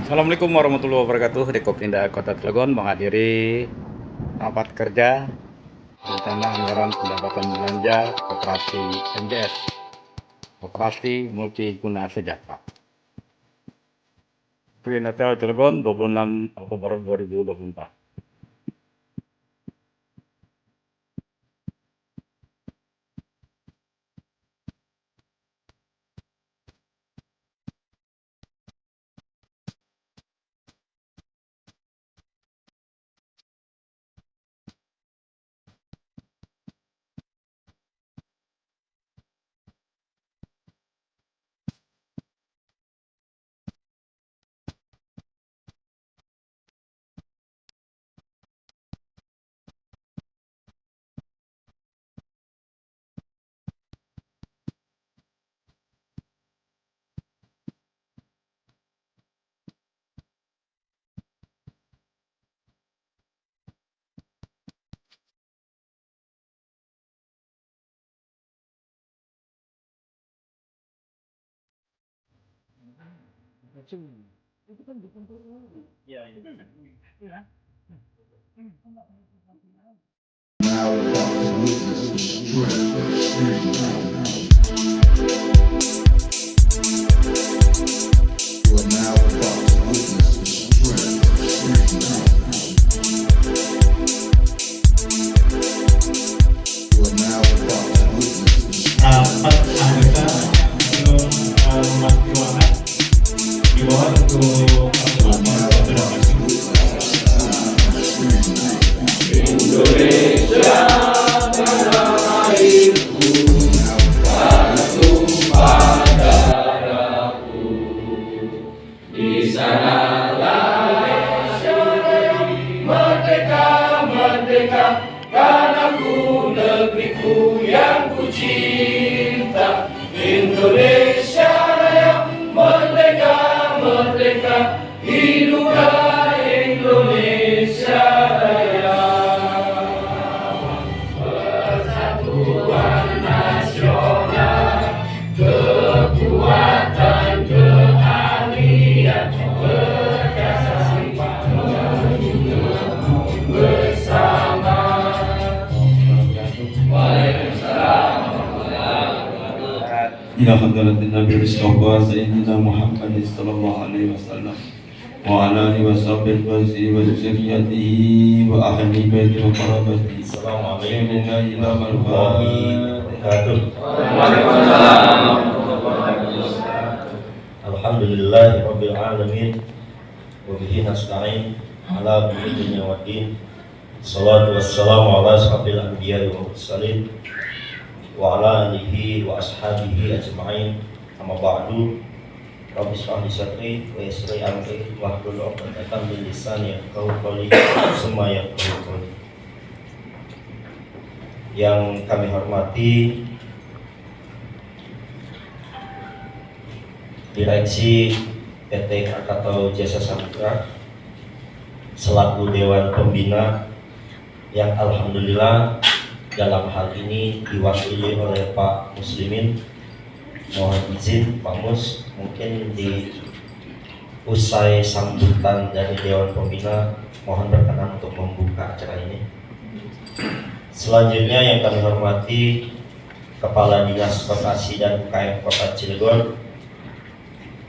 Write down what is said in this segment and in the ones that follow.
Assalamualaikum warahmatullahi wabarakatuh. Dekopinda Kota Cilegon menghadiri rapat kerja rencana anggaran pendapatan belanja Koperasi MJS, Koperasi Multiguna Sejahtera. Natal Cilegon 26 Oktober 2024. Rapat anggota belum memasuki ruangan di bawah untuk Indonesia Raya merdeka, merdeka, hiduplah Indonesia Raya. Persatuan nasional, kekuatan keahlian, kerjasama bersama. Waalaikumsalam. إلى حضرة النبي المصطفى سيدنا محمد صلى الله عليه وسلم وعلى آله وصحبه وذريته وأهل بيته وقرابته. السلام عليكم ورحمة Alhamdulillahi Rabbil Alamin wa bihi nasta'in ala umuri dunya waddin. Salatu wassalamu ala ashrafil anbiya'i wal mursalin wa ala alihi wa ashabihi ajma'in. Amma ba'du. Rabbi shrah li sadri wa yassir li amri wahlul 'uqdatam min lisani yafqahu qawli summa yafqahu qawli. Yang kami hormati Direksi PT Krakatau Jasa Samudra selaku Dewan Pembina yang alhamdulillah dalam hal ini diwakili oleh Pak Muslimin. Mohon izin Pak Mus, mungkin di usai sambutan dari Dewan Pembina mohon berkenan untuk membuka acara ini. Selanjutnya yang kami hormati Kepala Dinas Koperasi dan UKM Kota Cilegon,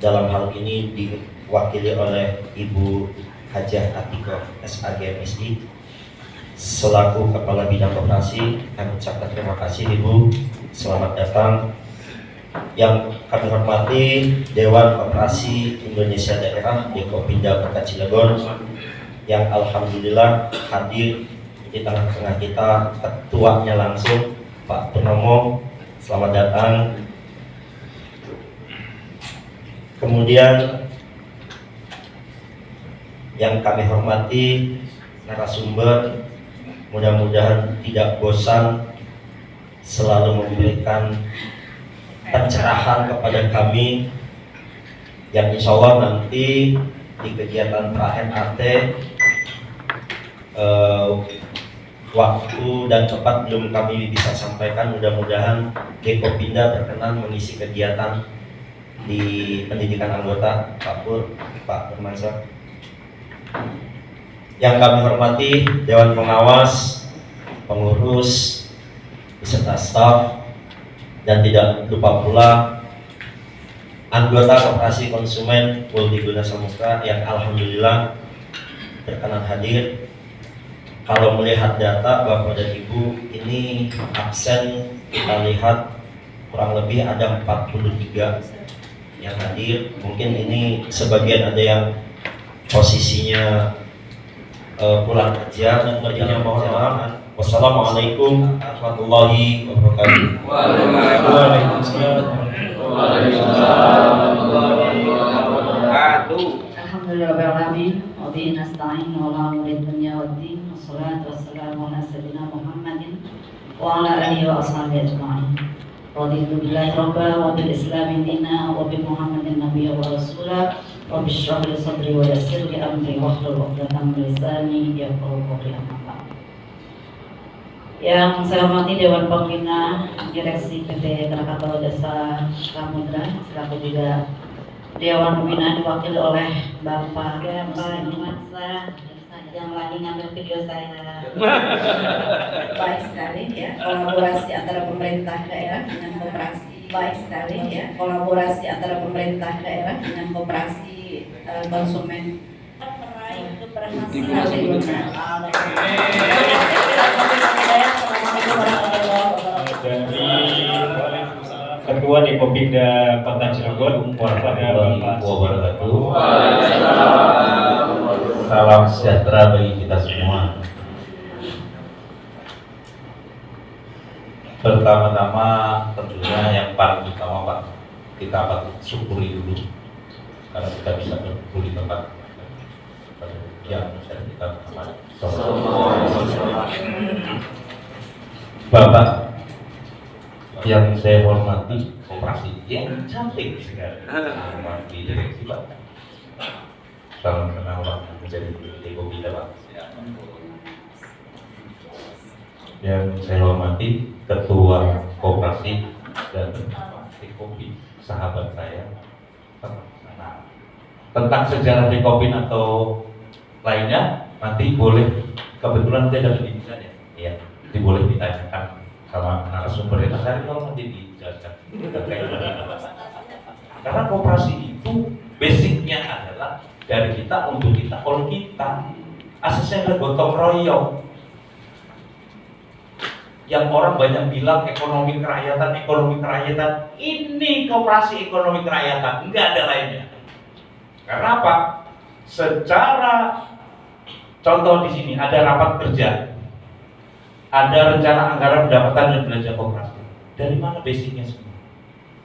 dalam hal ini diwakili oleh Ibu Hajah Atikoh SAG MSI selaku Kepala Bidang Koperasi. Kami ucapkan terima kasih Ibu, selamat datang. Yang kami hormati Dewan Koperasi Indonesia Daerah Dekopinda Kota Cilegon yang alhamdulillah hadir di tengah-tengah kita, ketuanya langsung Pak Purnomo, selamat datang. Kemudian yang kami hormati narasumber, mudah-mudahan tidak bosan selalu memberikan pencerahan kepada kami yang insya Allah nanti di kegiatan KMAT waktu dan tempat belum kami bisa sampaikan. Mudah-mudahan Dekopinda berkenan mengisi kegiatan di pendidikan anggota, Pak Pur, Pak Firmansyah. Yang kami hormati Dewan Pengawas, pengurus, beserta staf, dan tidak lupa pula anggota Koperasi Konsumen Multiguna Samukra yang alhamdulillah berkenan hadir. Kalau melihat data Bapak dan Ibu, ini absen kita lihat kurang lebih ada 43 yang hadir. Mungkin ini sebagian ada yang posisinya pulang kerja dan kerjanya mohon maaf. Wassalamualaikum warahmatullahi wabarakatuh. Waalaikumsalam. Alhamdulillahirrahmanirrahim. Wa bihi nasta'in wa ala umuri dunya waddin. Wassalatu wassalamu ala sayyidina Muhammadin wa ala alihi wa ashabihi ajma'in. Raditu billahi rabba wa bil islami dina wa bi Muhammadin nabiyya wa rasula wa bishrah li sadri wa yassir li amri wahlul 'uqdatam min lisani yafqahu qawli. Amma ba'd. Yang saya hormati Dewan Pembina Direksi PT Krakatau Jasa Samudra, selaku juga Dewan Pembina diwakili oleh Bapak Imansa yang lagi ngambil video saya. Baik sekali ya, kolaborasi antara pemerintah daerah dengan koperasi. Baik sekali ya, kolaborasi antara pemerintah daerah dengan koperasi konsumen. Dari Ketua Depopinda Kota Cilegon, Warahmatullahi wabarakatuh. Salam sejahtera bagi kita semua. Pertama-tama tentunya yang paling utama Pak, kita patut syukuri dulu karena kita bisa berkumpul di tempat yang bisa kita hormati. Bapak yang saya hormati, koperasi yang cantik sekali, hormati direksi Pak. Salam kenal Pak dari Depopinda Pak. Yang saya hormati Ketua Koperasi dan Dekopi, sahabat saya. Tentang sejarah Dekopin atau lainnya nanti boleh, kebetulan saya dapat dijelaskan ya, nanti boleh ditanyakan sama narasumber yang saya kalau nanti dijelaskan. Karena koperasi itu basicnya adalah dari kita untuk kita, oleh kita. Asasnya adalah gotong royong. Yang orang banyak bilang ekonomi kerakyatan, ini koperasi ekonomi kerakyatan, enggak ada lainnya. Karena apa? Secara contoh di sini ada rapat kerja, ada rencana anggaran pendapatan dan belanja koperasi. Dari mana basicnya semua?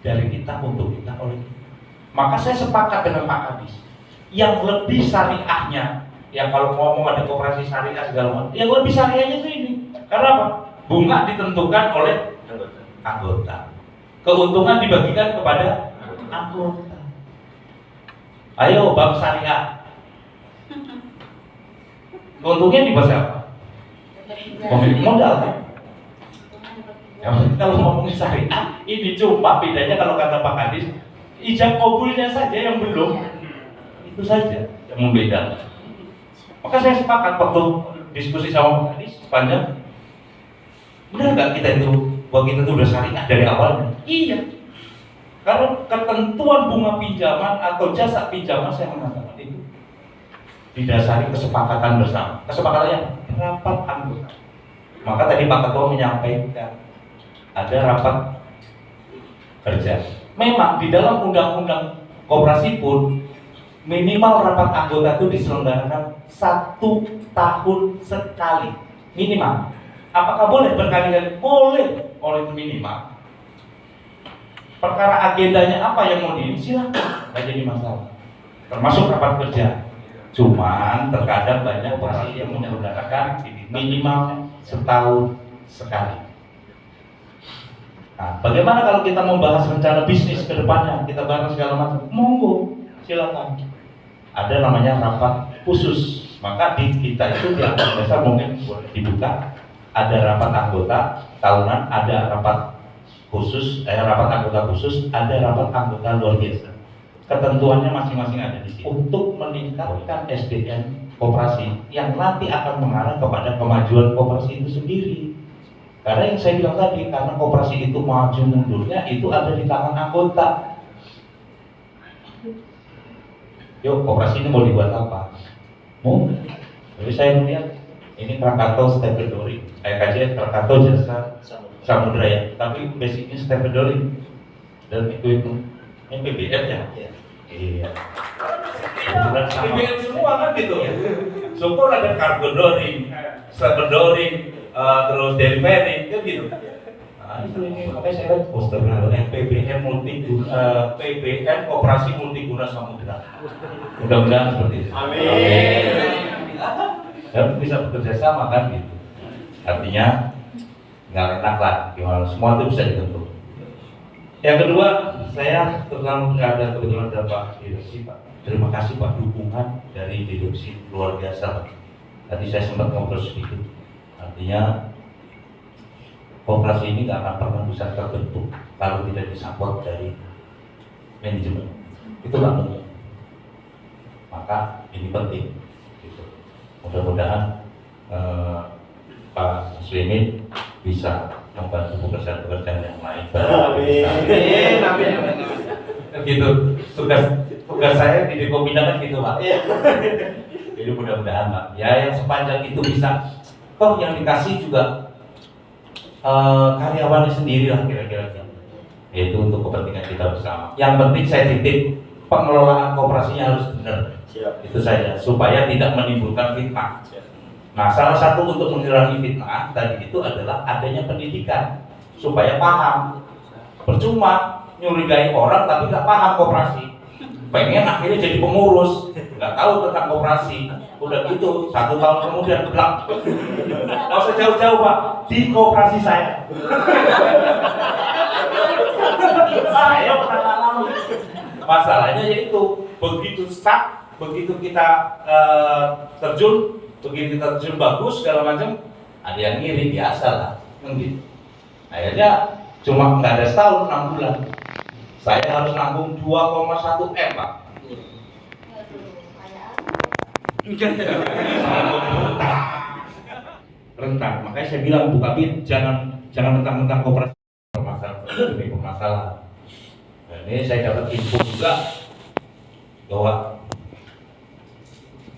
Dari kita untuk kita, oleh kita. Maka saya sepakat dengan Pak Kadis. Yang lebih syariahnya, yang kalau ngomong ada koperasi syariah segala macam, yang lebih syariahnya itu ini. Karena apa? Bunga ditentukan oleh anggota. Keuntungan dibagikan kepada anggota. Ayo bank syariah. Keuntungannya di bawah siapa? Pemilik modal kan? Yang penting kalau ngomongin syariah, ini cuma bedanya kalau kata Pak Kadis, ijab kabulnya saja yang belum. Itu saja yang membedakan. Maka saya sepakat waktu diskusi sama Pak Kadis panjang. Benar nggak kita itu, bahwa kita itu udah syariah dari awalnya? Iya. Karena ketentuan bunga pinjaman atau jasa pinjaman saya mengatakan itu didasari kesepakatan bersama. Kesepakatannya rapat anggota. Maka tadi Pak Ketua menyampaikan ada rapat kerja. Memang di dalam undang-undang koperasi pun minimal rapat anggota itu diselenggarakan 1 tahun sekali minimal. Apakah boleh berkali-kali? Boleh, oleh itu minimal. Perkara agendanya apa yang mau silakan, nggak jadi masalah. Termasuk rapat kerja. Cuman terkadang banyak koperasi yang menyelenggarakan minimal setahun sekali. Nah, bagaimana kalau kita membahas rencana bisnis ke depannya, kita bahas segala macam, monggo, silakan. Ada namanya rapat khusus. Maka di kita itu di angkatan dasar mungkin boleh dibuka. Ada rapat anggota tahunan, ada rapat khusus, rapat anggota khusus, ada rapat anggota luar biasa. Ketentuannya masing-masing ada di sini untuk meningkatkan SDM koperasi yang nanti akan mengarah kepada kemajuan koperasi itu sendiri. Karena yang saya bilang tadi, karena koperasi itu maju mundurnya itu ada di tangan anggota. Yuk, koperasi ini mau dibuat apa? Mau? Jadi saya melihat ini Krakatau stevedoring, kajian Krakatau Jasa Samudra ya, tapi basicnya stevedoring dan itu yang PBM ya. Iya. PBM semua kan gitu. Syukur ada cargodoring, stevedoring, terus delivery kan gitu. Nah, ini makanya saya lihat poster PBM PBM Koperasi Multiguna Samudra. Mudah-mudahan seperti itu. Amin. Dan bisa bekerja sama kan gitu. Artinya nggak enak lah, gimana semua itu bisa dibentuk. Yang kedua, saya terutama ada kebetulan ada Pak Direksi Pak. Terima kasih Pak dukungan dari Direksi luar biasa. Tadi saya sempat ngobrol sedikit. Artinya koperasi ini nggak akan pernah bisa terbentuk kalau tidak disupport dari manajemen. Itu nggak mungkin. Maka ini penting. Gitu. Mudah-mudahan Pak Muslimin bisa membantu pekerjaan-pekerjaan yang lain. Amin. Gitu. Tugas saya di Dekominda kan gitu Pak. Jadi mudah-mudahan Pak. Ya yang sepanjang itu bisa. Toh yang dikasih juga karyawannya sendiri lah kira-kira. Yaitu untuk kepentingan kita bersama. Yang penting saya titip pengelolaan koperasinya harus benar. Itu saja supaya tidak menimbulkan fitnah. Nah, salah satu untuk mengurangi fitnah tadi itu adalah adanya pendidikan supaya paham. Percuma nyurigai orang tapi nggak paham koperasi. Pengen akhirnya jadi pengurus, nggak tahu tentang koperasi. Udah gitu, 1 tahun kemudian belak. Nggak usah jauh-jauh Pak, di koperasi saya. Saya pernah alami. Masalahnya yaitu begitu stuck, begitu kita terjun, begitu kita terjun bagus segala macam, ada yang ngiri biasa lah, gitu. Akhirnya cuma nggak ada setahun 6 bulan, saya harus nanggung 2,1 M Pak. Rentan. Makanya saya bilang Bu Kabin jangan mentang-mentang koperasi bermasalah. Nah, ini saya dapat info juga bahwa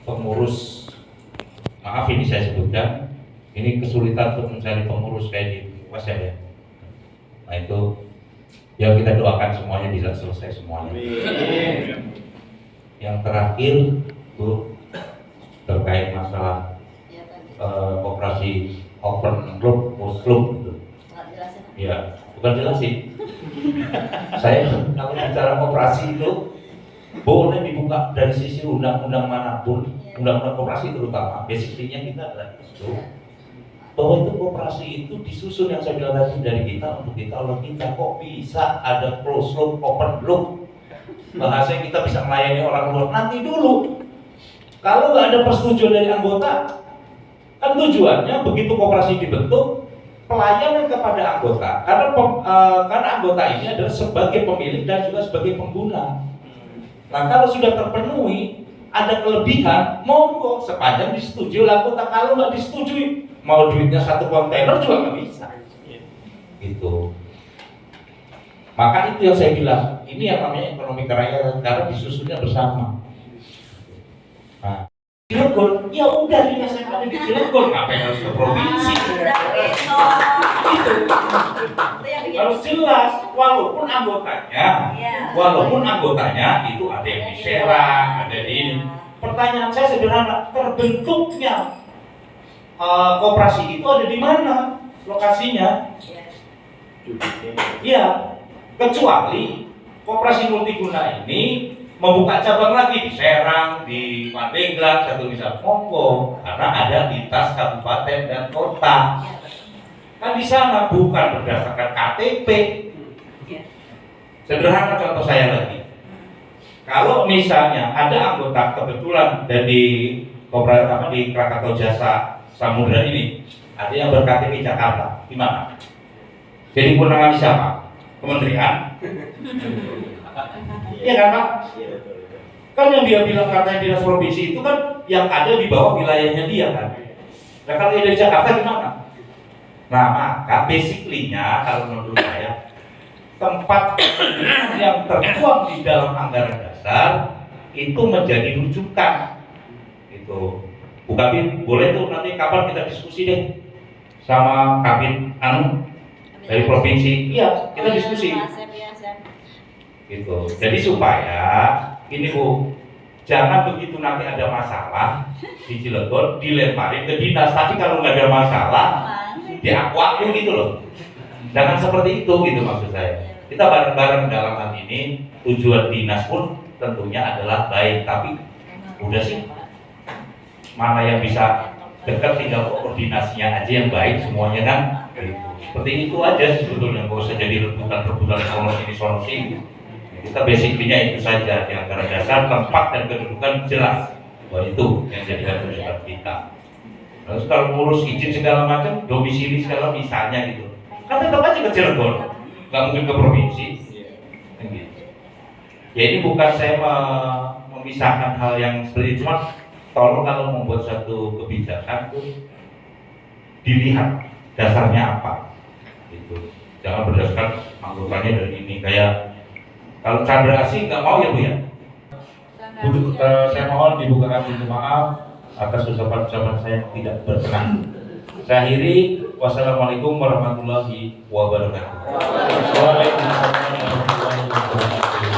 pengurus, maaf ini saya sebutkan, ini kesulitan untuk mencari pengurus kayak di WhatsApp ya. Nah itu ya kita doakan semuanya bisa selesai semuanya. Yang terakhir Bu, terkait masalah koperasi open group, closed group gitu. Ya, bukan jelasin. Saya kalau bicara koperasi itu boleh dibuka dari sisi undang-undang manapun, undang-undang koperasi terutama. Basicnya kita adalah itu bahwa itu koperasi itu disusun yang saya bilang tadi dari kita untuk kita oleh kita. Kok bisa ada closed loop, open loop? Bahasanya kita bisa melayani orang luar. Nanti dulu. Kalau nggak ada persetujuan dari anggota, kan tujuannya begitu koperasi dibentuk, pelayanan kepada anggota. Karena anggota ini adalah sebagai pemilik dan juga sebagai pengguna. Nah kalau sudah terpenuhi, ada kelebihan, monggo sepanjang disetujui oleh anggota. Kalau nggak disetujui, mau duitnya 1 kontainer juga nggak bisa. Gitu. Maka itu yang saya bilang, ini yang namanya ekonomi kerakyatan karena disusunnya bersama. Nah, Cilegon, ya udah di SMA di Cilegon, ngapain harus ke provinsi? Gitu. Harus jelas, walaupun anggotanya itu ada yang di Serang, ada di ini. Pertanyaan saya sederhana, terbentuknya koperasi itu ada di mana lokasinya? Iya, kecuali koperasi multiguna ini membuka cabang lagi di Serang, di Pandeglang, satu misal monggo, karena ada lintas kabupaten dan kota. Kan di sana bukan berdasarkan KTP. Sederhana contoh saya lagi. Kalau misalnya ada anggota kebetulan dari koperasi di Krakatau Jasa Samudra ini, ada yang ber-KTP Jakarta, gimana? Jadi kewenangan siapa? Kementerian? Iya kan Pak? Kan yang dia bilang katanya dinas provinsi itu kan yang ada di bawah wilayahnya dia kan. Nah kalau yang dari Jakarta gimana? Nah maka basically-nya kalau menurut saya tempat yang tertuang di dalam anggaran dasar itu menjadi rujukan. Itu Bu Kabin, boleh tuh nanti kapan kita diskusi deh sama Kabin dari provinsi. Iya, kita diskusi. Gitu. Jadi supaya ini Bu, jangan begitu nanti ada masalah di Cilegon dilemparin ke dinas, tapi kalau nggak ada masalah diaku gitu loh. Jangan seperti itu gitu maksud saya. Kita bareng-bareng dalam hal ini, tujuan dinas pun tentunya adalah baik, tapi udah sih mana yang bisa dekat tinggal koordinasinya aja yang baik semuanya kan. Seperti itu aja sebetulnya, nggak usah jadi rebutan sono sini. Kita basically-nya itu saja, di anggaran dasar tempat dan kedudukan jelas. Wah itu yang jadi tujuan kita. Terus kalau ngurus izin segala macam, domisili segala misalnya gitu, kan tetap aja ke Cilegon, nggak mungkin ke provinsi. Gitu. Ya ini bukan saya memisahkan hal yang seperti itu, cuma tolong kalau membuat satu kebijakan tuh dilihat dasarnya apa. Gitu. Jangan berdasarkan anggotanya dari ini kayak kalau Chandra Asih nggak mau ya Bu ya. Saya mohon dibukakan pintu maaf atas ucapan-ucapan saya yang tidak berkenan. Saya akhiri, wassalamualaikum warahmatullahi wabarakatuh. Waalaikumsalam warahmatullahi wabarakatuh.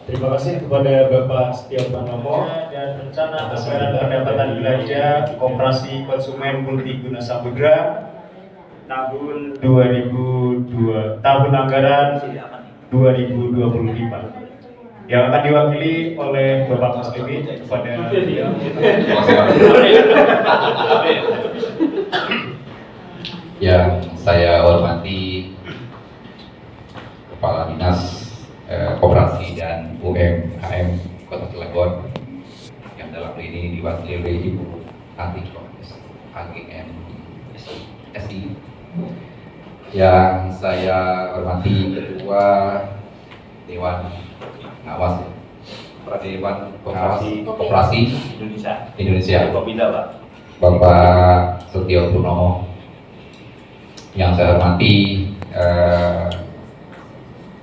Terima kasih kepada Bapak Setio Panomo dan rencana anggaran pendapatan belanja Koperasi Konsumen Multiguna Samudra tahun 2002 tahun anggaran 2025 yang akan diwakili oleh Bapak Mas Dewi kepada yang saya hormati Kepala Dinas Koperasi dan UMKM Kota Cilegon yang dalam ini diwakili oleh Ibu Atiko AGM SI, yang saya hormati Ketua Dewan Pengawas Dewan Pengawas Koperasi Indonesia Bapak Setio Purnomo, yang saya hormati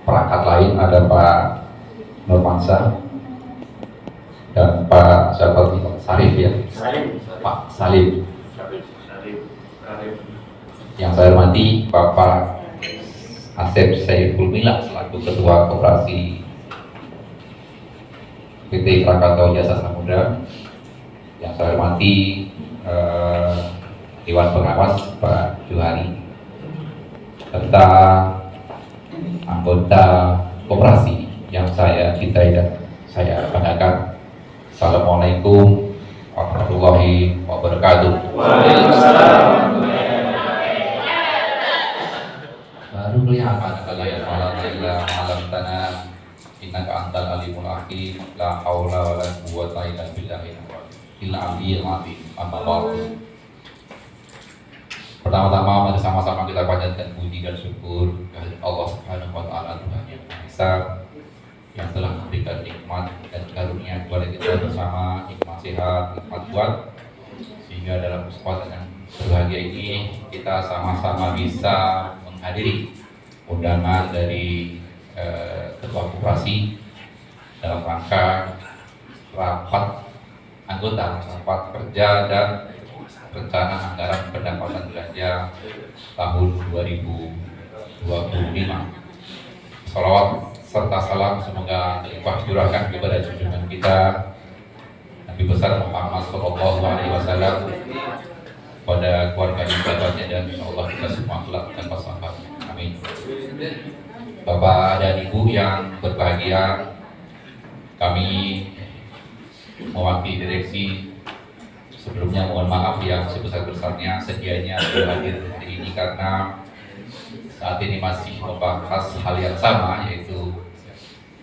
perangkat lain ada Pak Nurmansyah dan Pak Sarif ya, Pak Salim. Yang saya hormati Bapak Asep Saiful Mila selaku Ketua Koperasi PT Krakatau Jasa Samudra. Yang saya hormati Dewan Pengawas Pak Juhari serta anggota koperasi yang saya cintai dan saya banggakan. Assalamualaikum warahmatullahi wabarakatuh. Baru kelihatan kalian malam tanah innaka antal alimul hakim la haula wala quwwata illa billahil azim. Amma ba'du. Pertama-tama mari sama-sama kita panjatkan puji dan syukur kehadirat Allah Subhanahu wa taala, Tuhan yang Maha Esa, yang telah memberikan nikmat dan karunia kepada kita bersama, nikmat sehat, nikmat kuat, sehingga dalam kesempatan yang berbahagia ini kita sama-sama bisa menghadiri undangan dari Ketua Koperasi dalam rangka rapat anggota rapat kerja dan rencana anggaran pendapatan belanja tahun 2025. Salawat serta salam semoga terlimpah curahkan kepada junjungan kita Nabi besar Muhammad SAW, pada keluarga kerabatnya dan Allah kita semua kelak tanpa sahabat. Amin. Bapak dan Ibu yang berbahagia, kami mewakili direksi sebelumnya mohon maaf yang sebesar-besarnya sedianya hadir hari ini karena saat ini masih membahas hal yang sama, yaitu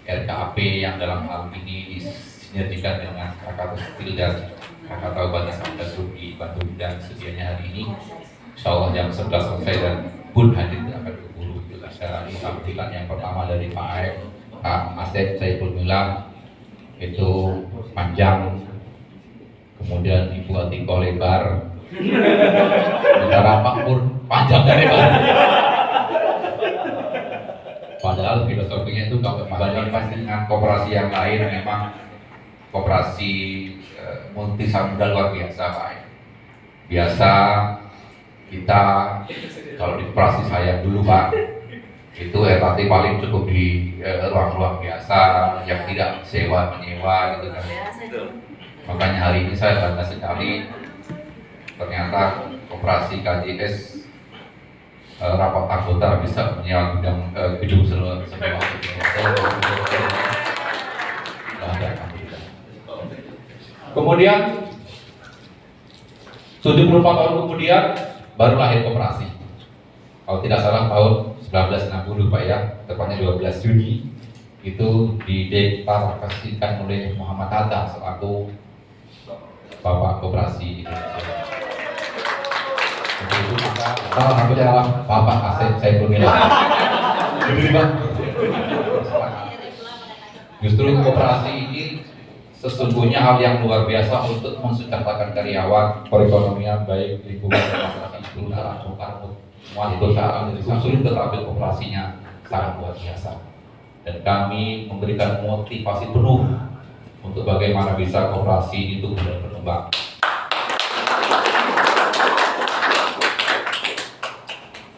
RKAP yang dalam hal ini disinergikan dengan Krakatau Steel dan Krakatau Bata Samudra Group di Bandung, dan sedianya hari ini Insya Allah jam 11 selesai dan pun hadir akan keburu. Saya sampaikan yang pertama dari Pak Asep Saiful Mila itu panjang, kemudian Ibu Atiko lebar, saudara Pak Pur panjang dan lebar. Padahal filosofinya itu kalau dibandingkan dengan koperasi yang lain memang koperasi multi samudra luar biasa Pak. Biasa kita kalau di koperasi saya dulu Pak itu RT paling cukup di ruang-ruang biasa yang tidak sewa menyewa gitu kan. Makanya hari ini saya bangga sekali ternyata koperasi KJS rapat anggota bisa menyewa gedung semewah itu. Kemudian 74 tahun kemudian baru lahir koperasi. Kalau tidak salah tahun 1960 Pak ya, tepatnya 12 Juni itu dideklarasikan oleh Muhammad Hatta selaku Bapak Koperasi Indonesia. Untuk itu maka salah satunya adalah Bapak Asep Saiful Mila. Justru koperasi ini sesungguhnya hal yang luar biasa untuk mensejahterakan karyawan, perekonomian baik lingkungan masyarakat seluruh perusahaan sulit tetapi operasinya sangat luar biasa dan kami memberikan motivasi penuh untuk bagaimana bisa koperasi itu berkembang.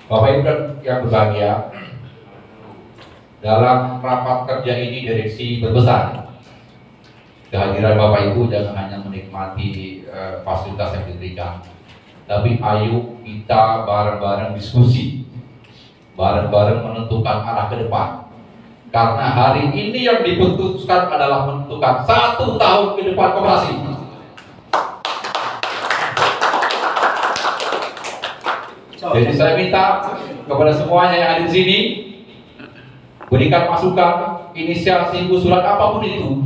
Bapak Ibu yang berbahagia, dalam rapat kerja ini direksi berpesan kehadiran Bapak Ibu jangan hanya menikmati fasilitas yang diberikan, tapi ayo kita bareng-bareng diskusi, bareng-bareng menentukan arah ke depan. Karena hari ini yang diputuskan adalah menentukan 1 tahun ke depan koperasi. Jadi saya minta kepada semuanya yang ada di sini, berikan masukan, inisiasi, usulan apapun itu.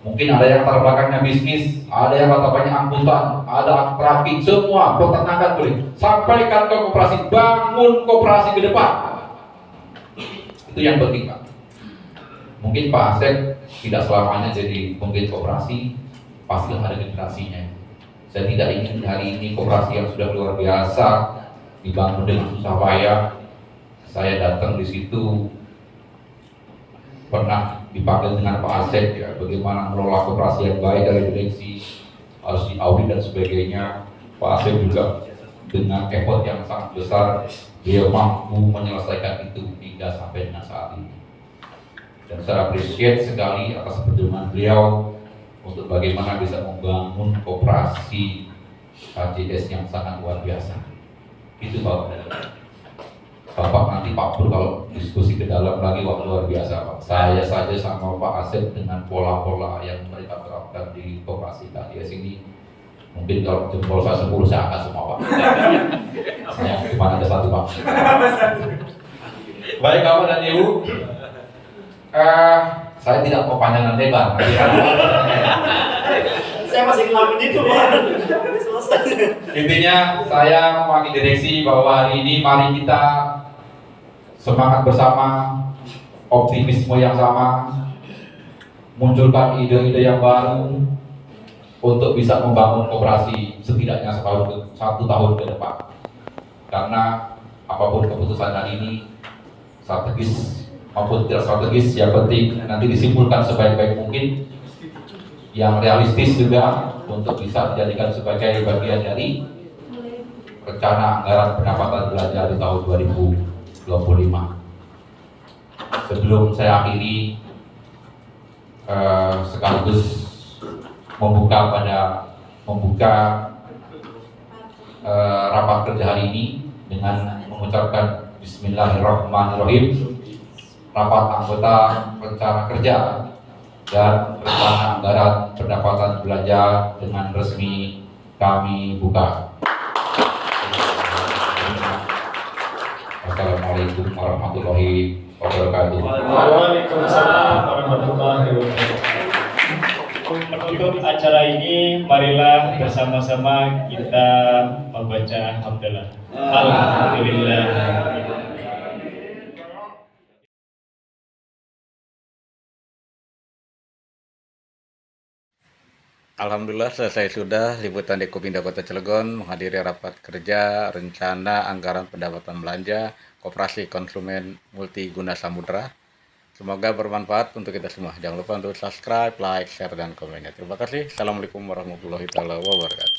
Mungkin ada yang latar belakangnya bisnis, ada yang latar belakangnya angkutan, ada trafik, semua peternakan boleh. Sampaikan ke koperasi, bangun koperasi ke depan. Itu yang penting Pak. Mungkin Pak Asep tidak selamanya jadi pemimpin koperasi, pasti ada generasinya. Saya tidak ingin hari ini koperasi yang sudah luar biasa dibangun dengan susah payah. Saya datang di situ pernah dipanggil dengan Pak Asep ya, bagaimana mengelola koperasi yang baik dari direksi, harus diaudit dan sebagainya. Pak Asep juga dengan effort yang sangat besar dia mampu menyelesaikan itu hingga sampai dengan saat ini. Dan saya appreciate sekali atas perjuangan beliau untuk bagaimana bisa membangun koperasi KJS yang sangat luar biasa. Itu Bapak nanti Pak Pur kalau diskusi ke dalam lagi waktu luar biasa Pak. Saya saja sama Pak Asep dengan pola-pola yang mereka terapkan di koperasi KJS ini, mungkin kalau jempol saya 10 saya angkat semua Pak. Saya cuma ada 1 Pak. Baik Bapak dan Ibu, saya tidak mau panjangan lebar. Saya masih ngelakuin itu Pak. Selesai. Intinya saya mewakili direksi bahwa hari ini mari kita semangat bersama, optimisme yang sama, munculkan ide-ide yang baru untuk bisa membangun koperasi setidaknya 1 tahun ke depan. Karena apapun keputusan hari ini, strategis maupun tidak strategis, yang penting nanti disimpulkan sebaik-baik mungkin, yang realistis juga untuk bisa dijadikan sebagai bagian dari rencana anggaran pendapatan belanja di tahun 2025. Sebelum saya akhiri, sekaligus membuka rapat kerja hari ini dengan mengucapkan Bismillahirrahmanirrahim. Rapat anggota rencana kerja dan rencana anggaran pendapatan belanja dengan resmi kami buka. Wassalamualaikum warahmatullahi wabarakatuh. Waalaikumsalam warahmatullahi wabarakatuh. menutup acara ini, marilah bersama-sama kita membaca hamdalah. Alhamdulillah. Alhamdulillah selesai sudah liputan Dekopinda Kota Cilegon menghadiri rapat kerja rencana anggaran pendapatan belanja Koperasi Konsumen Multiguna Samudra. Semoga bermanfaat untuk kita semua. Jangan lupa untuk subscribe, like, share, dan komennya. Terima kasih. Assalamualaikum warahmatullahi wabarakatuh.